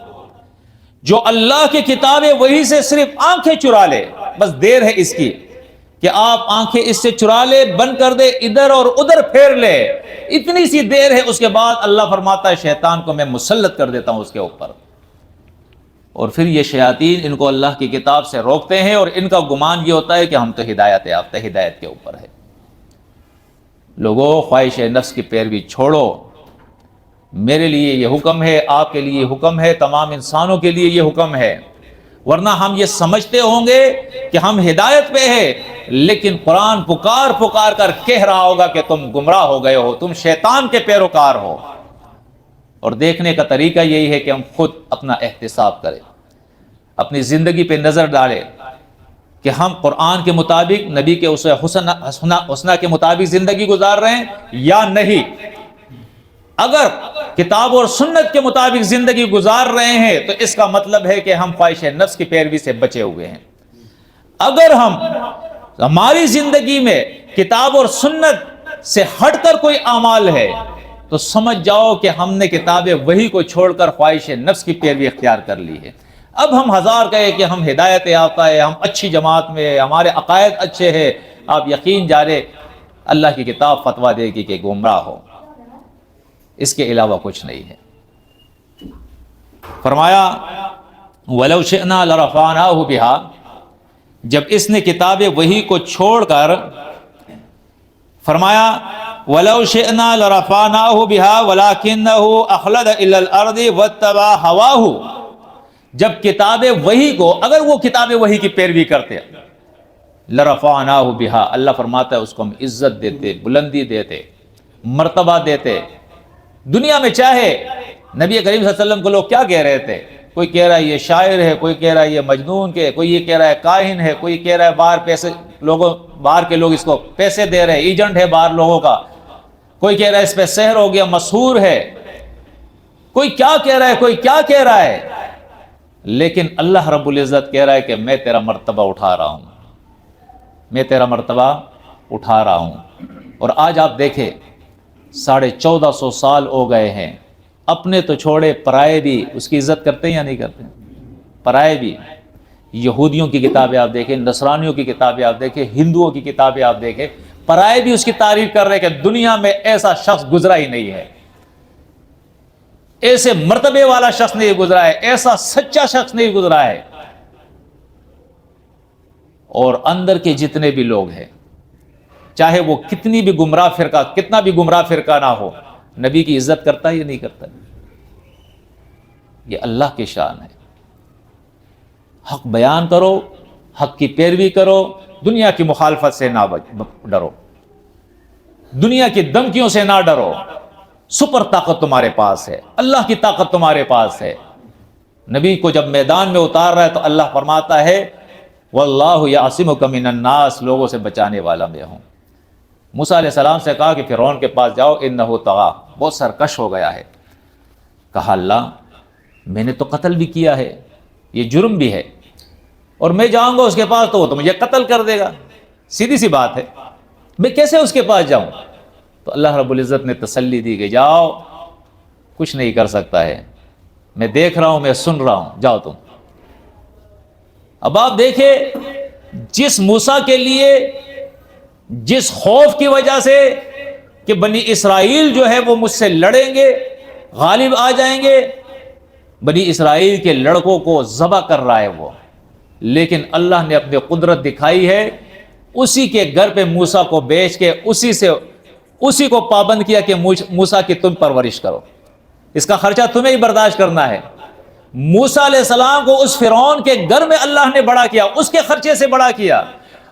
جو اللہ کی کتاب وحی سے صرف آنکھیں چرا لے، بس دیر ہے اس کی کہ آپ آنکھیں اس سے چرا لے، بند کر دے، ادھر اور ادھر پھیر لے، اتنی سی دیر ہے۔ اس کے بعد اللہ فرماتا ہے شیطان کو میں مسلط کر دیتا ہوں اس کے اوپر، اور پھر یہ شیاطین ان کو اللہ کی کتاب سے روکتے ہیں، اور ان کا گمان یہ ہوتا ہے کہ ہم تو ہدایت یافتہ، ہدایت کے اوپر ہے۔ لوگوں، خواہش نفس کی پیروی چھوڑو، میرے لیے یہ حکم ہے، آپ کے لیے یہ حکم ہے، تمام انسانوں کے لیے یہ حکم ہے، ورنہ ہم یہ سمجھتے ہوں گے کہ ہم ہدایت پہ ہیں، لیکن قرآن پکار پکار کر کہہ رہا ہوگا کہ تم گمراہ ہو گئے ہو، تم شیطان کے پیروکار ہو۔ اور دیکھنے کا طریقہ یہی ہے کہ ہم خود اپنا احتساب کریں، اپنی زندگی پہ نظر ڈالیں کہ ہم قرآن کے مطابق، نبی کے اسوہ حسنہ کے مطابق زندگی گزار رہے ہیں یا نہیں۔ اگر کتاب اور سنت کے مطابق زندگی گزار رہے ہیں تو اس کا مطلب ہے کہ ہم خواہش نفس کی پیروی سے بچے ہوئے ہیں۔ اگر ہماری زندگی میں کتاب اور سنت سے ہٹ کر کوئی اعمال ہے تو سمجھ جاؤ کہ ہم نے کتاب وحی کو چھوڑ کر خواہش نفس کی پیروی اختیار کر لی ہے۔ اب ہم ہزار کہے کہ ہم ہدایت یافتہ ہے، ہم اچھی جماعت میں ہیں، ہمارے عقائد اچھے ہیں، آپ یقین جانیں اللہ کی کتاب فتویٰ دے گی کہ گمراہ ہو، اس کے علاوہ کچھ نہیں ہے۔ فرمایا وَلَوْ شِئْنَا لَرَفَعْنَاهُ بِهَا، جب اس نے کتاب وحی کو چھوڑ کر، فرمایا وَلَوْ شِئْنَا لَرَفَعْنَاهُ بِهَا وَلَكِنَّهُ أَخْلَدَ إِلَى الْأَرْضِ وَاتَّبَعَ هَوَاهُ، جب کتاب وحی کو، اگر وہ کتاب وحی کی پیروی کرتے، لَرَفَعْنَاهُ بِهَا، اللہ فرماتا ہے اس کو ہم عزت دیتے، بلندی دیتے، مرتبہ دیتے۔ دنیا میں چاہے نبی کریم صلی اللہ علیہ وسلم کو لوگ کیا کہہ رہے تھے، کوئی کہہ رہا ہے یہ شاعر ہے، کوئی کہہ رہا ہے یہ مجنون کے، کوئی یہ کہہ رہا ہے کاہن ہے، کوئی کہہ رہا ہے باہر کے لوگ اس کو پیسے دے رہے ہیں، ایجنٹ ہے باہر لوگوں کا، کوئی کہہ رہا ہے اس پہ سحر ہو گیا، مسحور ہے، کوئی کیا کہہ رہا ہے، کوئی کیا کہہ رہا ہے، لیکن اللہ رب العزت کہہ رہا ہے کہ میں تیرا مرتبہ اٹھا رہا ہوں، میں تیرا مرتبہ اٹھا رہا ہوں۔ اور آج آپ دیکھیں 1450 سال ہو گئے ہیں، اپنے تو چھوڑے پرائے بھی اس کی عزت کرتے ہیں یا نہیں کرتے؟ پرائے بھی، یہودیوں کی کتابیں آپ دیکھیں، نصرانیوں کی کتابیں آپ دیکھیں، ہندوؤں کی کتابیں آپ دیکھیں، پرائے بھی اس کی تعریف کر رہے کہ دنیا میں ایسا شخص گزرا ہی نہیں ہے، ایسے مرتبے والا شخص نہیں گزرا ہے، ایسا سچا شخص نہیں گزرا ہے۔ اور اندر کے جتنے بھی لوگ ہیں، چاہے وہ کتنی بھی گمراہ فرقہ، کتنا بھی گمراہ فرقہ نہ ہو، نبی کی عزت کرتا ہے یا نہیں کرتا؟ یہ اللہ کی شان ہے۔ حق بیان کرو، حق کی پیروی کرو، دنیا کی مخالفت سے نہ ڈرو، دنیا کی دھمکیوں سے نہ ڈرو، سپر طاقت تمہارے پاس ہے، اللہ کی طاقت تمہارے پاس ہے۔ نبی کو جب میدان میں اتار رہا ہے تو اللہ فرماتا ہے واللہ یعصمک من الناس، لوگوں سے بچانے والا میں ہوں۔ موسیٰ علیہ السلام سے کہا کہ فرعون کے پاس جاؤ، انہ طغیٰ، بہت سرکش ہو گیا ہے۔ کہا اللہ میں نے تو قتل بھی کیا ہے، یہ جرم بھی ہے، اور میں جاؤں گا اس کے پاس تو وہ تو مجھے قتل کر دے گا، سیدھی سی بات ہے، میں کیسے اس کے پاس جاؤں؟ تو اللہ رب العزت نے تسلی دی کہ جاؤ، کچھ نہیں کر سکتا ہے، میں دیکھ رہا ہوں، میں سن رہا ہوں، جاؤ تم۔ اب آپ دیکھیں جس موسیٰ کے لیے، جس خوف کی وجہ سے کہ بنی اسرائیل جو ہے وہ مجھ سے لڑیں گے، غالب آ جائیں گے، بنی اسرائیل کے لڑکوں کو ذبح کر رہا ہے وہ، لیکن اللہ نے اپنی قدرت دکھائی ہے، اسی کے گھر پہ موسیٰ کو بیچ کے اسی کو پابند کیا کہ موسیٰ کی تم پرورش کرو، اس کا خرچہ تمہیں ہی برداشت کرنا ہے۔ موسیٰ علیہ السلام کو اس فرعون کے گھر میں اللہ نے بڑا کیا، اس کے خرچے سے بڑا کیا،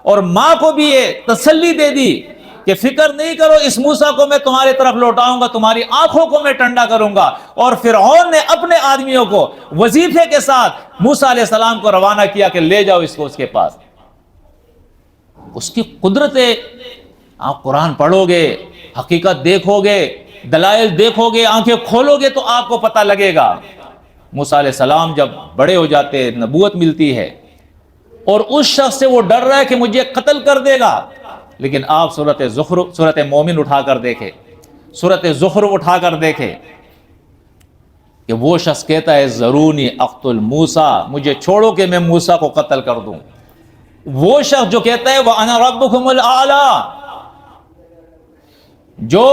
اور ماں کو بھی یہ تسلی دے دی کہ فکر نہیں کرو، اس موسیٰ کو میں تمہاری طرف لوٹاؤں گا، تمہاری آنکھوں کو میں ٹھنڈا کروں گا۔ اور فرعون نے اپنے آدمیوں کو وظیفے کے ساتھ موسیٰ علیہ السلام کو روانہ کیا کہ لے جاؤ اس کو اس کے پاس۔ اس کی قدرتیں آپ قرآن پڑھو گے، حقیقت دیکھو گے، دلائل دیکھو گے، آنکھیں کھولو گے تو آپ کو پتہ لگے گا۔ موسیٰ علیہ السلام جب بڑے ہو جاتے، نبوت ملتی ہے، اور اس شخص سے وہ ڈر رہا ہے کہ مجھے قتل کر دے گا، لیکن آپ سورۃ مومن اٹھا کر دیکھیں، سورۃ زخرف اٹھا کر دیکھیں کہ وہ شخص کہتا ہے ذرونی اقتل موسیٰ، مجھے چھوڑو کہ میں موسیٰ کو قتل کر دوں۔ وہ شخص جو کہتا ہے وَأَنَا رَبُّكُمُ الْأَعْلَىٰ، جو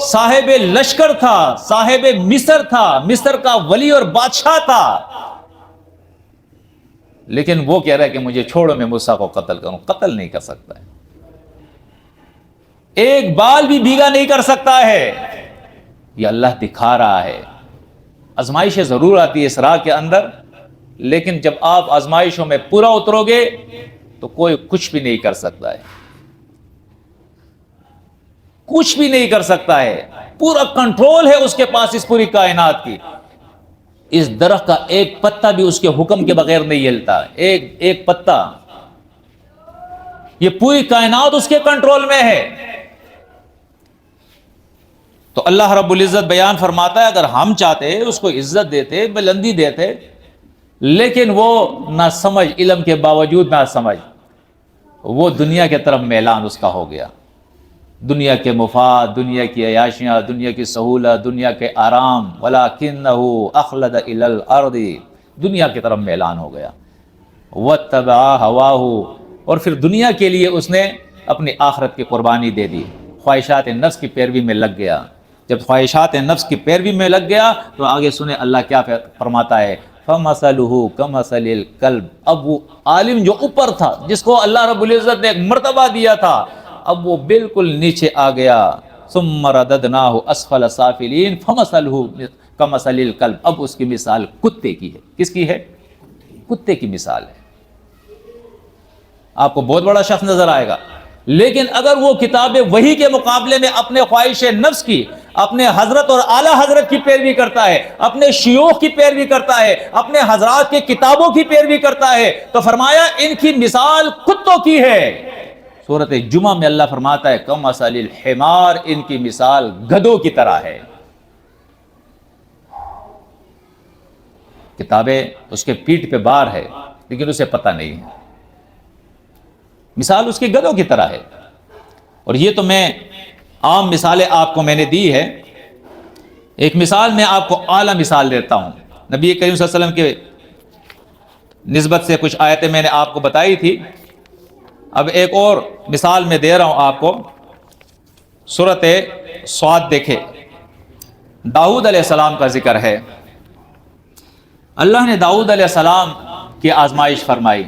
صاحب لشکر تھا، صاحب مصر تھا، مصر کا ولی اور بادشاہ تھا، لیکن وہ کہہ رہا ہے کہ مجھے چھوڑو، میں موسیٰ کو قتل کروں. قتل نہیں کر سکتا ہے، ایک بال بھی بھیگا نہیں کر سکتا ہے. یہ اللہ دکھا رہا ہے. آزمائشیں ضرور آتی ہے اس راہ کے اندر، لیکن جب آپ آزمائشوں میں پورا اترو گے تو کوئی کچھ بھی نہیں کر سکتا ہے، کچھ بھی نہیں کر سکتا ہے. پورا کنٹرول ہے اس کے پاس اس پوری کائنات کی. اس درخت کا ایک پتا بھی اس کے حکم کے بغیر نہیں ہلتا، ایک پتا. یہ پوری کائنات اس کے کنٹرول میں ہے. تو اللہ رب العزت بیان فرماتا ہے اگر ہم چاہتے اس کو عزت دیتے، بلندی دیتے، لیکن وہ نہ سمجھ، علم کے باوجود نہ سمجھ، وہ دنیا کے طرف میلان اس کا ہو گیا. دنیا کے مفاد، دنیا کی عیاشیاں، دنیا کی سہولت، دنیا کے آرام. وَلَكِنَّهُ أَخْلَدَ إِلَى الْأَرْضِ، دنیا کی طرف میلان ہو گیا. وَاتَّبَعَ هَوَاهُ، اور پھر دنیا کے لیے اس نے اپنی آخرت کی قربانی دے دی. خواہشات نفس کی پیروی میں لگ گیا. جب خواہشات نفس کی پیروی میں لگ گیا تو آگے سنیں اللہ کیا فرماتا ہے. فَمَثَلُهُ كَمَثَلِ الْكَلْبِ، اب وہ عالم جو اوپر تھا، جس کو اللہ رب العزت نے ایک مرتبہ دیا تھا، اب وہ بالکل نیچے آ گیا. ثُمَّ رَدَدْنَاهُ أَسْفَلَ سَافِلِينَ فَمَثَلُهُ كَمَثَلِ الْكَلْبِ، اب اس کی مثال کتے کی ہے. کس کی ہے؟ کتے کی مثال ہے. آپ کو بہت بڑا شخص نظر آئے گا، لیکن اگر وہ کتاب وحی کے مقابلے میں اپنے خواہش نفس کی، اپنے حضرت اور اعلیٰ حضرت کی پیروی کرتا ہے، اپنے شیوخ کی پیروی کرتا ہے، اپنے حضرات کی کتابوں کی پیروی کرتا ہے، تو فرمایا ان کی مثال کتوں کی ہے. سورۃ جمعہ میں اللہ فرماتا ہے کمثل الحمار، ان کی مثال گدھوں کی طرح ہے. کتابیں اس کے پیٹھ پہ بار ہے لیکن اسے پتہ نہیں ہے. مثال اس کی گدھوں کی طرح ہے. اور یہ تو میں عام مثالیں آپ کو میں نے دی ہے. ایک مثال میں آپ کو اعلیٰ مثال دیتا ہوں. نبی کریم صلی اللہ علیہ وسلم کے نسبت سے کچھ آیتیں میں نے آپ کو بتائی تھی. اب ایک اور مثال میں دے رہا ہوں آپ کو. سورۃ صاد دیکھے، داؤد علیہ السلام کا ذکر ہے. اللہ نے داؤد علیہ السلام کی آزمائش فرمائی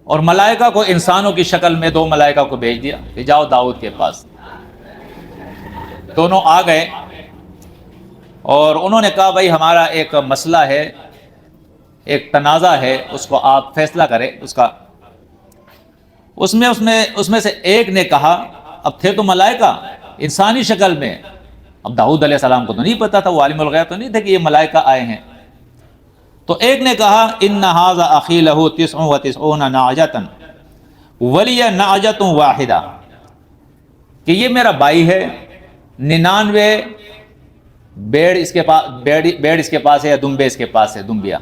اور ملائکہ کو انسانوں کی شکل میں 2 ملائکہ کو بھیج دیا کہ جاؤ داؤد کے پاس. دونوں آ گئے اور انہوں نے کہا بھائی ہمارا ایک مسئلہ ہے، ایک تنازع ہے، اس کو آپ فیصلہ کریں. اس میں سے ایک نے کہا، اب تھے تو ملائکہ انسانی شکل میں، اب داؤد علیہ السلام کو تو نہیں پتا تھا، وہ عالم الغیب تو نہیں تھے کہ یہ ملائکہ آئے ہیں. تو ایک نے کہا ان ھذا اخی لہ 99 نعجۃ ولی نعجۃ واحدہ، کہ یہ میرا بھائی ہے، 99 بیڑ اس کے پاس ہے، یا دمبے اس کے پاس ہے، دمبیا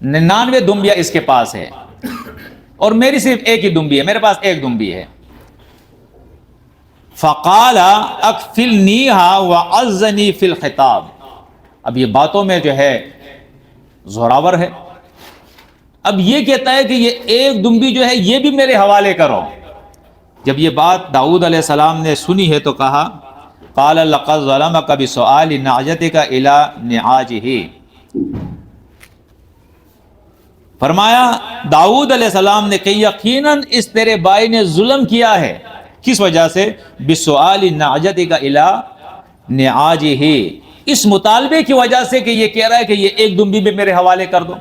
99 دمبیا اس کے پاس ہے، اور میری صرف ایک ہی دمبی ہے، میرے پاس ایک دمبی ہے. فقال اکفلنیھا وعزنی فی الخطاب. اب یہ باتوں میں جو ہے زوراور ہے. اب یہ کہتا ہے کہ یہ ایک دمبی جو ہے یہ بھی میرے حوالے کرو. جب یہ بات داؤد علیہ السلام نے سنی ہے تو کہا قال لقد ظلمک بسؤال نعجتک الی نعاجہ. فرمایا داؤد علیہ السلام نے کہ یقیناً اس تیرے بھائی نے ظلم کیا ہے. کس وجہ سے؟ بسؤال نعجتک الی نعاجہ، اس مطالبے کی وجہ سے کہ یہ کہہ رہا ہے کہ یہ ایک دمبی بھی میرے حوالے کر دو.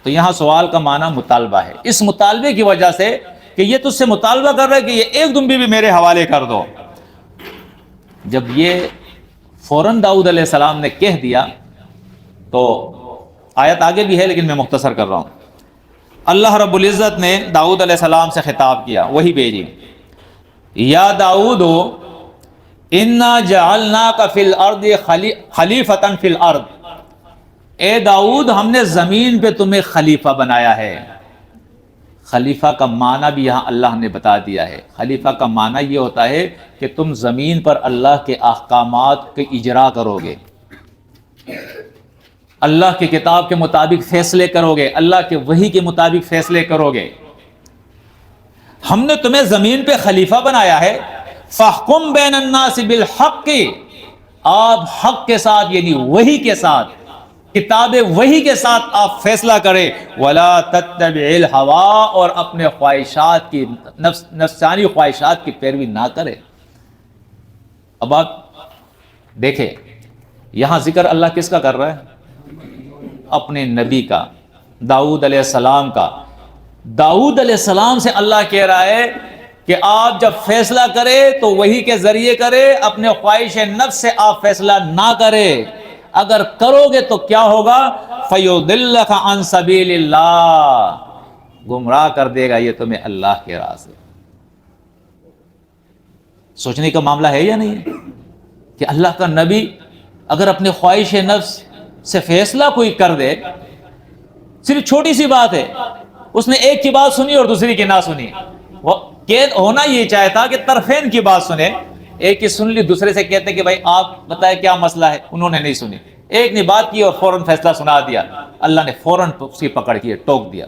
تو یہاں سوال کا معنی مطالبہ ہے. اس مطالبے کی وجہ سے کہ یہ تجھ سے مطالبہ کر رہا ہے کہ یہ ایک دمبی بھی میرے حوالے کر دو. جب یہ فوراً داؤد علیہ السلام نے کہہ دیا تو آیت آگے بھی ہے لیکن میں مختصر کر رہا ہوں. اللہ رب العزت نے داؤد علیہ السلام سے خطاب کیا، وہی بھیجی، یا داؤد انا جعلناک فی الارض خلیفۃ فی الارض. اے داؤد ہم نے زمین پہ تمہیں خلیفہ بنایا ہے. خلیفہ کا معنی بھی یہاں اللہ نے بتا دیا ہے. خلیفہ کا معنی یہ ہوتا ہے کہ تم زمین پر اللہ کے احکامات کے اجرا کرو گے. اللہ کی کتاب کے مطابق فیصلے کرو گے، اللہ کے وحی کے مطابق فیصلے کرو گے۔ ہم نے تمہیں زمین پہ خلیفہ بنایا ہے، فاحکم بین الناس بالحق، آپ حق کے ساتھ یعنی وحی کے ساتھ، کتاب وحی کے ساتھ آپ فیصلہ کریں، ولا تتبع الہوا، اور اپنے خواہشات کی نفسانی خواہشات کی پیروی نہ کرے۔ اب آپ دیکھیں یہاں ذکر اللہ کس کا کر رہا ہے؟ اپنے نبی کا، داؤد علیہ السلام کا۔ داؤد علیہ السلام سے اللہ کہہ رہا ہے کہ آپ جب فیصلہ کرے تو وحی کے ذریعے کرے، اپنے خواہش نفس سے آپ فیصلہ نہ کرے، اگر کرو گے تو کیا ہوگا؟ فَيُضِلَّكَ عَن سَبِيلِ اللَّهِ، گمراہ کر دے گا یہ تمہیں اللہ کے راہ سے۔ سوچنے کا معاملہ ہے یا نہیں ہے کہ اللہ کا نبی اگر اپنے خواہش نفس سے فیصلہ کوئی کر دے، صرف چھوٹی سی بات ہے، اس نے ایک کی بات سنی اور دوسری کی نہ سنی، وہ ہونا یہ چاہتا کہ طرفین کی بات سنے، ایک کی سن لی، دوسرے سے کہتے کہ بھائی آپ بتائیں کیا مسئلہ ہے، انہوں نے نہیں سنی، ایک نے بات کی اور فوراً فیصلہ سنا دیا، اللہ نے فوراً اس کی پکڑ کی ٹوک دیا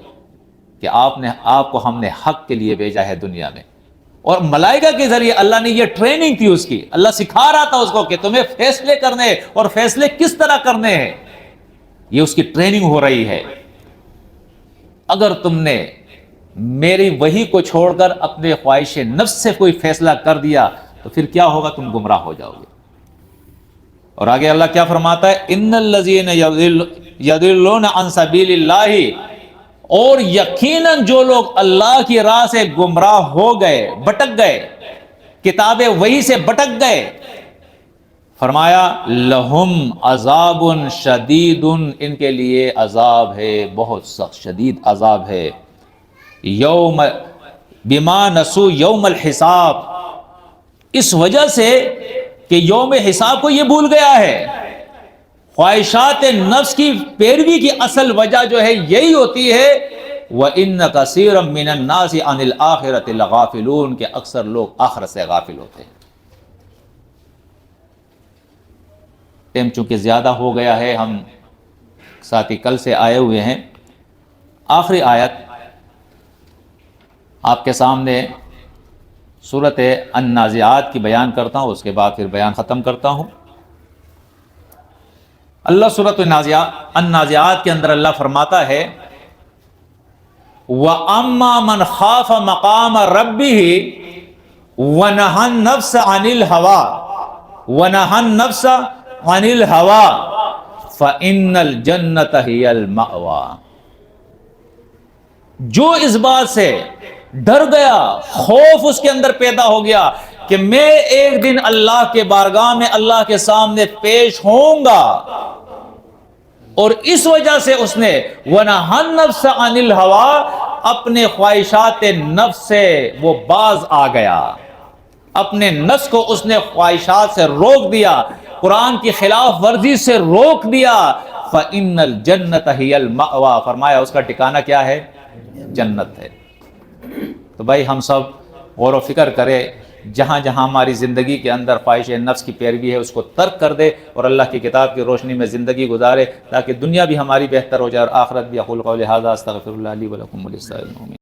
کہ آپ کو ہم نے حق کے لیے بھیجا ہے دنیا میں۔ اور ملائکہ کے ذریعے اللہ نے یہ ٹریننگ تھی اس کی، اللہ سکھا رہا تھا اس کو کہ تمہیں فیصلے کرنے اور فیصلے کس طرح کرنے ہیں، یہ اس کی ٹریننگ ہو رہی ہے۔ اگر تم نے میری وحی کو چھوڑ کر اپنے خواہش نفس سے کوئی فیصلہ کر دیا تو پھر کیا ہوگا؟ تم گمراہ ہو جاؤ گے۔ اور آگے اللہ کیا فرماتا ہے؟ ان الذین یضلون عن سبیل اللہ، اور یقیناً جو لوگ اللہ کی راہ سے گمراہ ہو گئے، بٹک گئے، کتاب وحی سے بٹک گئے، فرمایا لہم عذاب شدید، ان کے لیے عذاب ہے، بہت سخت شدید عذاب ہے، یوم بما نسوا یوم الحساب، اس وجہ سے کہ یوم حساب کو یہ بھول گیا ہے۔ خواہشات نفس کی پیروی کی اصل وجہ جو ہے یہی ہوتی ہے، وَإِنَّ كَثِيرًا مِّنَ النَّاسِ عَنِ الْآخِرَةِ لَغَافِلُونَ، کہ اکثر لوگ آخرت سے غافل ہوتے ہیں۔ ٹائم چونکہ زیادہ ہو گیا ہے، ہم ساتھی کل سے آئے ہوئے ہیں، آخری آیت آپ کے سامنے سورۃ النازعات کی بیان کرتا ہوں، اس کے بعد پھر بیان ختم کرتا ہوں۔ اللہ سورۃ النازعات کے اندر اللہ فرماتا ہے وَأَمَّا مَنْ خَافَ مَقَامَ رَبِّهِ وَنَهَى النَّفْسَ عَنِ الْهَوَىٰ فَإِنَّ الْجَنَّةَ هِيَ الْمَأْوَىٰ، جو اس بات سے ڈر گیا، خوف اس کے اندر پیدا ہو گیا کہ میں ایک دن اللہ کے بارگاہ میں اللہ کے سامنے پیش ہوں گا، اور اس وجہ سے اس نے وَنَهَى النَّفْسَ عَنِ الْهَوَىٰ، اپنے خواہشات نفس سے وہ باز آ گیا، اپنے نفس کو اس نے خواہشات سے روک دیا، قرآن کی خلاف ورزی سے روک دیا، فَإِنَّ الْجَنَّةَ هِيَ الْمَأْوَىٰ، فرمایا اس کا ٹھکانہ کیا ہے؟ جنت ہے۔ تو بھائی ہم سب غور و فکر کرے، جہاں جہاں ہماری زندگی کے اندر خواہش نفس کی پیروی ہے اس کو ترک کر دے اور اللہ کی کتاب کی روشنی میں زندگی گزارے، تاکہ دنیا بھی ہماری بہتر ہو جائے اور آخرت بھی۔ اقول قولی ھذا استغفر اللہ لی ولکم ولسائر المؤمنین۔